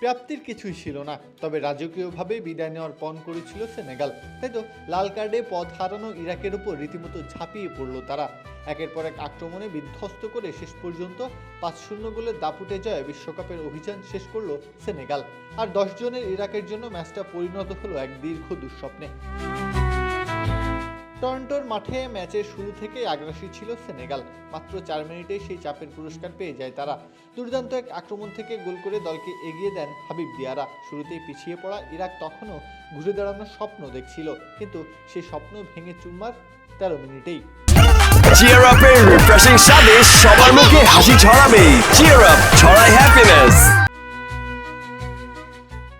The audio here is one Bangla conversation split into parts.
প্রাপ্তির কিছুই ছিল না, তবে রাজকীয়ভাবে বিদায় নেওয়ার পণ করেছিল সেনেগাল। তাই তো লাল কার্ডে পথ হারানো ইরাকের উপর রীতিমতো ঝাঁপিয়ে পড়ল তারা। একের পর এক আক্রমণে বিধ্বস্ত করে শেষ পর্যন্ত ৫-০ গোলের দাপুটে জয়ে বিশ্বকাপের অভিযান শেষ করল সেনেগাল। আর ১০ জনের ইরাকের জন্য ম্যাচটা পরিণত হলো এক দীর্ঘ দুঃস্বপ্নে। টরন্টোর মাঠে ম্যাচের শুরু থেকেই আগ্রাসী ছিল সেনেগাল। মাত্র ৪ মিনিটেই সেই চাপের পুরস্কার পেয়ে যায় তারা। দুর্দান্ত এক আক্রমণ থেকে গোল করে দলকে এগিয়ে দেন হাবিব দিয়ারা। শুরুতেই পিছিয়ে পড়া ইরাক তখনও ঘুরে দাঁড়ানোর স্বপ্ন দেখছিল, কিন্তু সেই স্বপ্ন ভেঙে চুরমার ১৩ মিনিটেই। চিয়ার আপের রিফ্রেশিং স্বাদে সবার মুখে হাসি ছড়াবে। চিয়ার আপ ছড়ায় হ্যাপিনেস।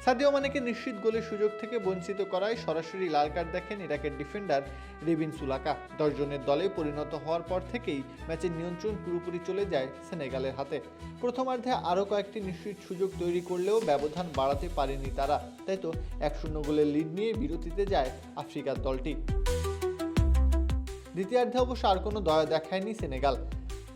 সাদিও মানেকে নিশ্চিত গোলের সুযোগ থেকে বঞ্চিত করায় সরাসরি লাল কার্ড দেখেন ইরাকের ডিফেন্ডার রেবিন সুলাকা। ১০ জনের দলে পরিণত হওয়ার পর থেকেই ম্যাচের নিয়ন্ত্রণ পুরোপুরি চলে যায় সেনেগালের হাতে। প্রথমার্ধে আরও কয়েকটি নিশ্চিত সুযোগ তৈরি করলেও ব্যবধান বাড়াতে পারেনি তারা। তাই তো ১-০ গোলের লিড নিয়ে বিরতিতে যায় আফ্রিকার দলটি। দ্বিতীয়ার্ধে অবশ্য আর কোনো দয়া দেখায়নি সেনেগাল।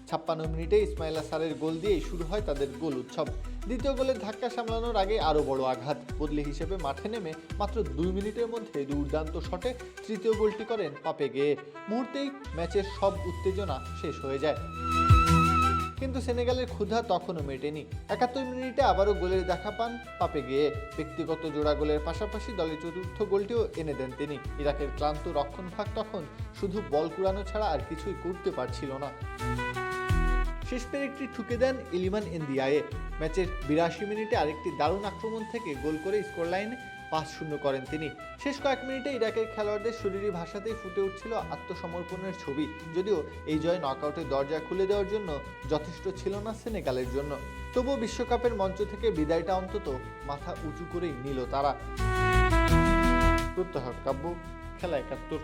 ৫৬ মিনিটে ইসমাইলা সারের গোল দিয়েই শুরু হয় তাদের গোল উৎসব। দ্বিতীয় গোলের ধাক্কা সামলানোর আগে আরও বড় আঘাত। বদলি হিসেবে মাঠে নেমে মাত্র ২ মিনিটের মধ্যে দুর্দান্ত শটে তৃতীয় গোলটি করেন পাপে গেয়ে। মুহূর্তেই ম্যাচের সব উত্তেজনা শেষ হয়ে যায়। কিন্তু সেনেগালের ক্ষুধা তখনও মেটেনি। ৭১ মিনিটে আবারও গোলের দেখা পান পাপে গেয়ে। ব্যক্তিগত জোড়া গোলের পাশাপাশি দলের চতুর্থ গোলটিও এনে দেন তিনি। ইরাকের ক্লান্ত রক্ষণভাগ তখন শুধু বল কুড়ানো ছাড়া আর কিছুই করতে পারছিল না। শেষ পেরেকটি ঠুকে দেন ইলিমান এন্দিয়ায়ে। ম্যাচের ৮২ মিনিটে আরেকটি দারুণ আক্রমণ থেকে গোল করে স্কোরলাইনে ৫-০ করেন তিনি। শেষ কয়েক মিনিটে ইরাকের খেলোয়াড়দের শরীরী ভাষাতেই ফুটে উঠছিল আত্মসমর্পণের ছবি। যদিও এই জয় নকআউটের দরজা খুলে দেওয়ার জন্য যথেষ্ট ছিল না সেনেগালের জন্য। তবুও বিশ্বকাপের মঞ্চ থেকে বিদায়টা অন্তত মাথা উঁচু করেই নিল তারা। প্রত্যহ কাব্য, খেলা ৭১।